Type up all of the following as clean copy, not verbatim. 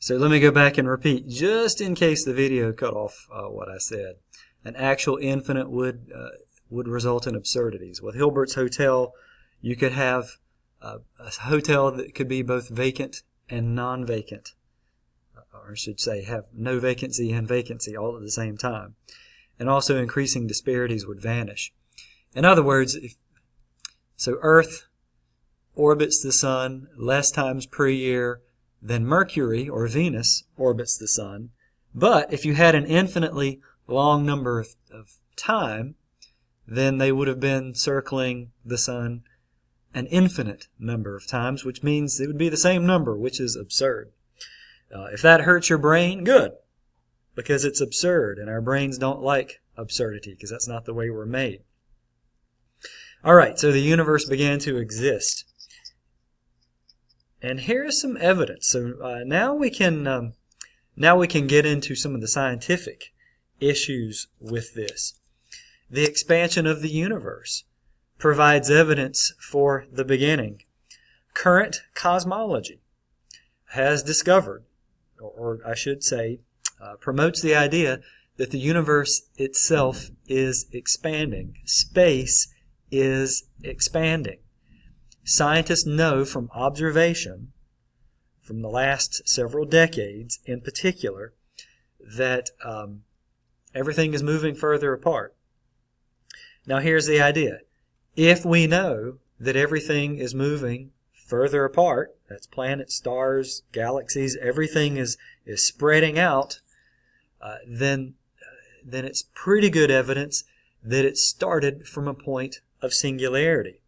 So let me go back and repeat, just in case the video cut off what I said. An actual infinite would result in absurdities. With Hilbert's hotel, you could have a hotel that could be both vacant and non-vacant, or I should say have no vacancy and vacancy all at the same time. And also increasing disparities would vanish. In other words, so Earth orbits the Sun less times per year than Mercury or Venus orbits the Sun. But if you had an infinitely long number of time, then they would have been circling the Sun an infinite number of times, which means it would be the same number, which is absurd. If that hurts your brain, good, because it's absurd, and our brains don't like absurdity, because that's not the way we're made. All right, so the universe began to exist. And here's some evidence. So now we can get into some of the scientific issues with this. The expansion of the universe provides evidence for the beginning. Current cosmology has discovered, or I should say, promotes the idea that the universe itself is expanding. Space is expanding. Scientists know from observation, from the last several decades in particular, that everything is moving further apart. Now here's the idea. If we know that everything is moving further apart, that's planets, stars, galaxies, everything is spreading out, then it's pretty good evidence that it started from a point of singularity.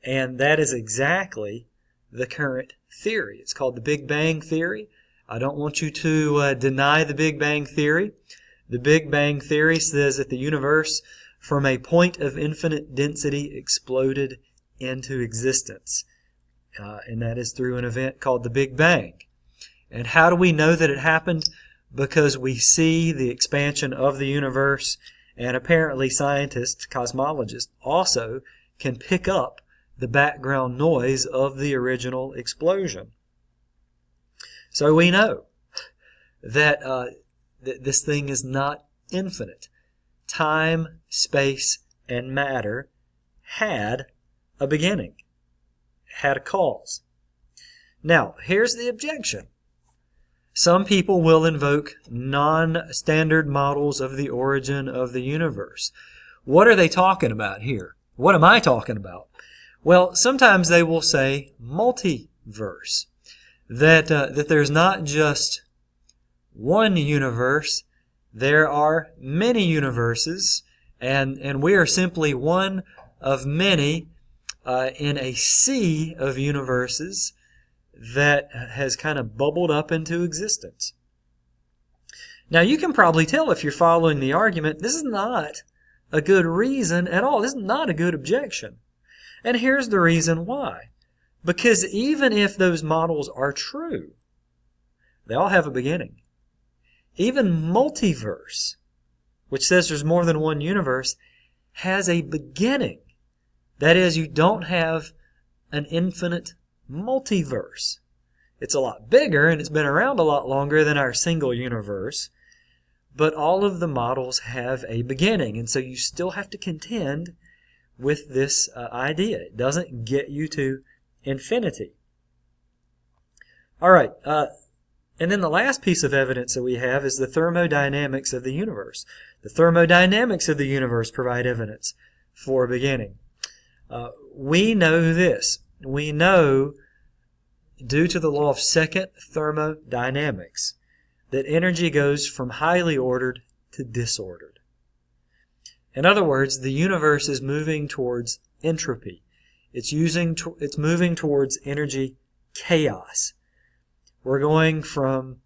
And that is exactly the current theory. It's called the Big Bang Theory. I don't want you to deny the Big Bang Theory. The Big Bang Theory says that the universe, from a point of infinite density, exploded into existence. And that is through an event called the Big Bang. And how do we know that it happened? Because we see the expansion of the universe, and apparently scientists, cosmologists, also can pick up the background noise of the original explosion. So we know that this thing is not infinite. Time, space, and matter had a beginning, had a cause. Now, here's the objection. Some people will invoke non-standard models of the origin of the universe. What are they talking about here? What am I talking about? Well, sometimes they will say multiverse, that there's not just one universe, there are many universes, and we are simply one of many in a sea of universes that has kind of bubbled up into existence. Now, you can probably tell if you're following the argument, this is not a good reason at all. This is not a good objection. And here's the reason why. Because even if those models are true, they all have a beginning. Even multiverse, which says there's more than one universe, has a beginning. That is, you don't have an infinite multiverse. It's a lot bigger and it's been around a lot longer than our single universe, but all of the models have a beginning, and so you still have to contend with this idea. It doesn't get you to infinity. All right, and then the last piece of evidence that we have is the thermodynamics of the universe. The thermodynamics of the universe provide evidence for a beginning. We know this. We know, due to the law of second thermodynamics, that energy goes from highly ordered to disordered. In other words, the universe is moving towards entropy. It's moving towards energy chaos. We're going from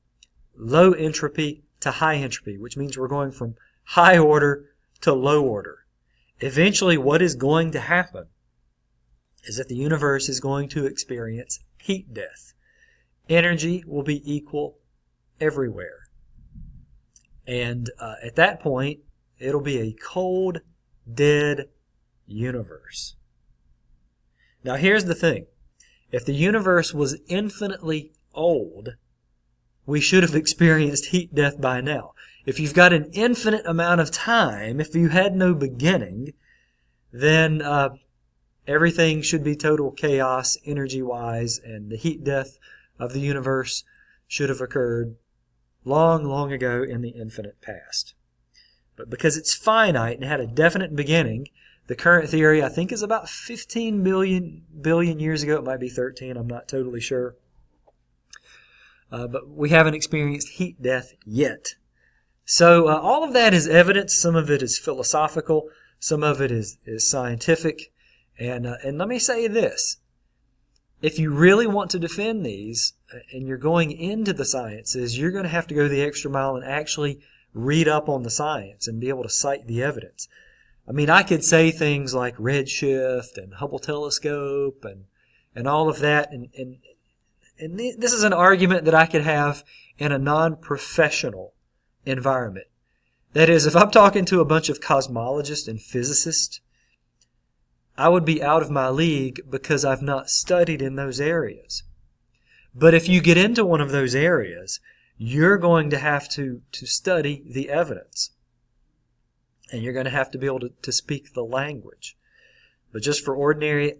low entropy to high entropy, which means we're going from high order to low order. Eventually, what is going to happen is that the universe is going to experience heat death. Energy will be equal everywhere. And at that point, it'll be a cold, dead universe. Now here's the thing. If the universe was infinitely old, we should have experienced heat death by now. If you've got an infinite amount of time, if you had no beginning, then everything should be total chaos energy-wise, and the heat death of the universe should have occurred long, long ago in the infinite past. But because it's finite and had a definite beginning, the current theory, I think, is about 15 billion years ago. It might be 13. I'm not totally sure. But we haven't experienced heat death yet. So all of that is evidence. Some of it is philosophical. Some of it is scientific. And let me say this. If you really want to defend these, and you're going into the sciences, you're going to have to go the extra mile and actually read up on the science and be able to cite the evidence. I mean, I could say things like redshift and Hubble telescope and all of that, and this is an argument that I could have in a non-professional environment. That is, if I'm talking to a bunch of cosmologists and physicists, I would be out of my league because I've not studied in those areas. But if you get into one of those areas, you're going to have to study the evidence. And you're going to have to be able to speak the language. But just for ordinary,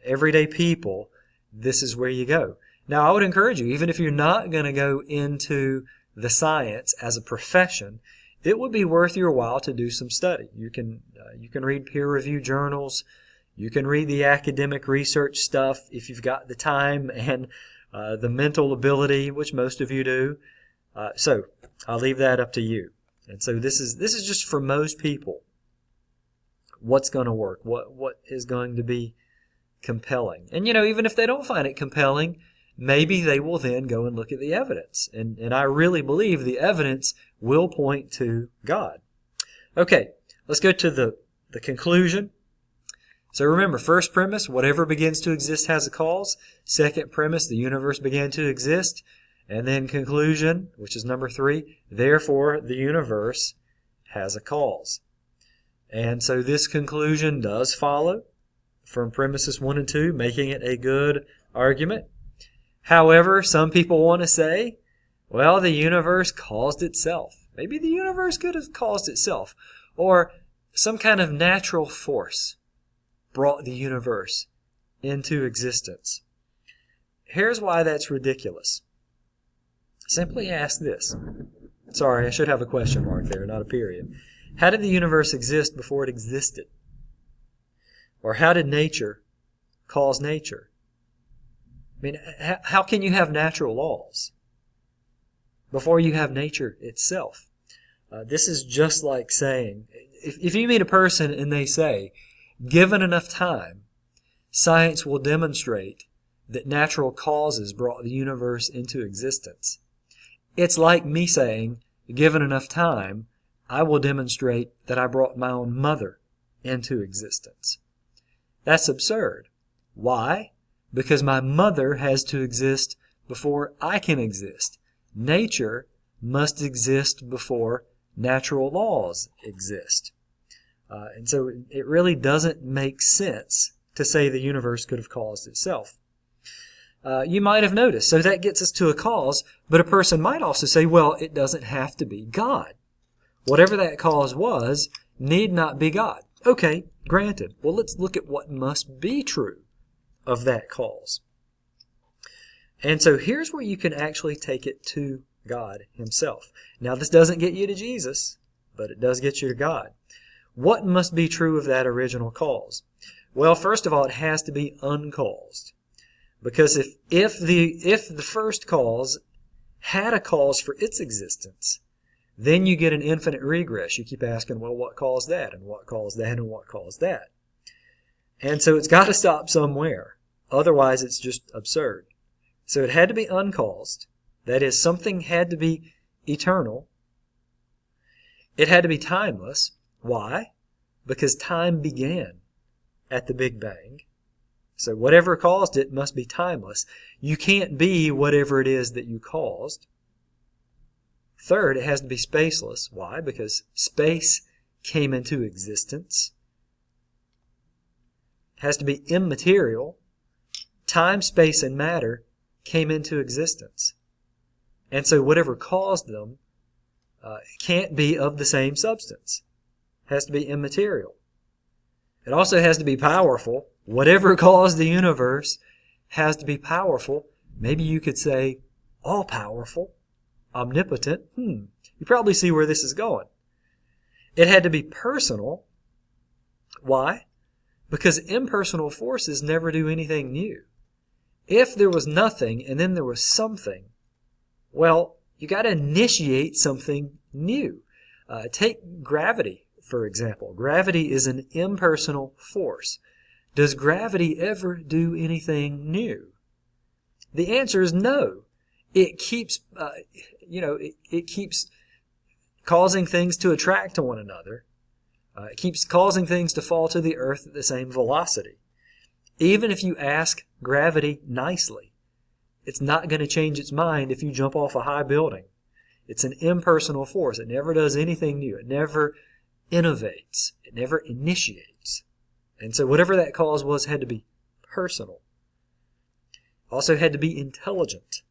everyday people, this is where you go. Now, I would encourage you, even if you're not going to go into the science as a profession, it would be worth your while to do some study. You can read peer-reviewed journals. You can read the academic research stuff if you've got the time and the mental ability, which most of you do. So I'll leave that up to you. And so this is just for most people. What's going to work? What is going to be compelling? And even if they don't find it compelling, maybe they will then go and look at the evidence. And I really believe the evidence will point to God. Okay, let's go to the conclusion. So remember, first premise, whatever begins to exist has a cause. Second premise, the universe began to exist. And then conclusion, which is number 3, therefore the universe has a cause. And so this conclusion does follow from premises 1 and 2, making it a good argument. However, some people want to say, well, the universe caused itself. Maybe the universe could have caused itself. Or some kind of natural force brought the universe into existence. Here's why that's ridiculous. Simply ask this. Sorry, I should have a question mark there, not a period. How did the universe exist before it existed? Or how did nature cause nature? I mean, how can you have natural laws before you have nature itself? This is just like saying, if you meet a person and they say, given enough time, science will demonstrate that natural causes brought the universe into existence. It's like me saying, given enough time, I will demonstrate that I brought my own mother into existence. That's absurd. Why? Because my mother has to exist before I can exist. Nature must exist before natural laws exist. And so it really doesn't make sense to say the universe could have caused itself. You might have noticed, so that gets us to a cause, but a person might also say, well, it doesn't have to be God. Whatever that cause was need not be God. Okay, granted. Well, let's look at what must be true of that cause. And so here's where you can actually take it to God himself. Now, this doesn't get you to Jesus, but it does get you to God. What must be true of that original cause? Well, first of all, it has to be uncaused. Because if the first cause had a cause for its existence, then you get an infinite regress. You keep asking, well, what caused that? And what caused that? And what caused that? And so it's got to stop somewhere. Otherwise, it's just absurd. So it had to be uncaused. That is, something had to be eternal. It had to be timeless. Why? Because time began at the Big Bang. So whatever caused it must be timeless. You can't be whatever it is that you caused. Third, it has to be spaceless. Why? Because space came into existence. It has to be immaterial. Time, space, and matter came into existence. And so whatever caused them can't be of the same substance. It has to be immaterial. It also has to be powerful. Whatever caused the universe has to be powerful. Maybe you could say all-powerful, omnipotent. You probably see where this is going. It had to be personal. Why? Because impersonal forces never do anything new. If there was nothing and then there was something, well, you got to initiate something new. Take gravity, for example. Gravity is an impersonal force. Does gravity ever do anything new? The answer is no. It keeps, it keeps causing things to attract to one another. It keeps causing things to fall to the earth at the same velocity. Even if you ask gravity nicely, it's not going to change its mind if you jump off a high building. It's an impersonal force. It never does anything new. It never innovates. It never initiates. And so whatever that cause was had to be personal. Also had to be intelligent.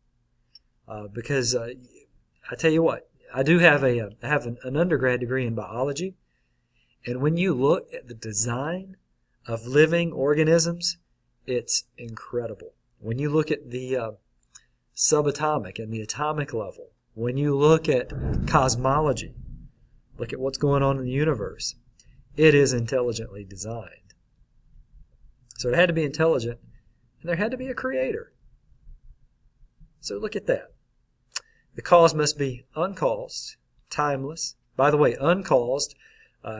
Because I tell you what, I do have an undergrad degree in biology. And when you look at the design of living organisms, it's incredible. When you look at the subatomic and the atomic level, when you look at cosmology, look at what's going on in the universe, it is intelligently designed. So it had to be intelligent, and there had to be a creator. So look at that. The cause must be uncaused, timeless. By the way, uncaused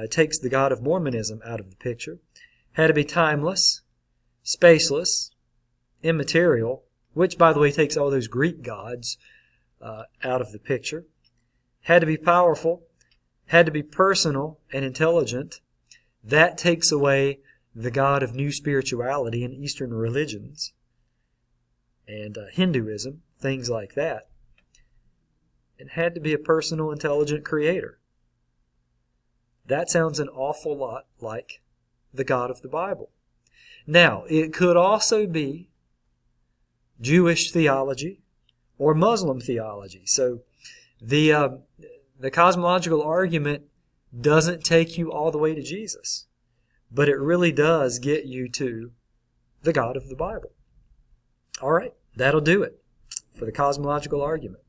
takes the God of Mormonism out of the picture. Had to be timeless, spaceless, immaterial, which, by the way, takes all those Greek gods out of the picture. Had to be powerful, had to be personal and intelligent. That takes away the God of new spirituality in Eastern religions and Hinduism, things like that. It had to be a personal, intelligent creator. That sounds an awful lot like the God of the Bible. Now, it could also be Jewish theology or Muslim theology. So the cosmological argument doesn't take you all the way to Jesus, but it really does get you to the God of the Bible. All right, that'll do it for the cosmological argument.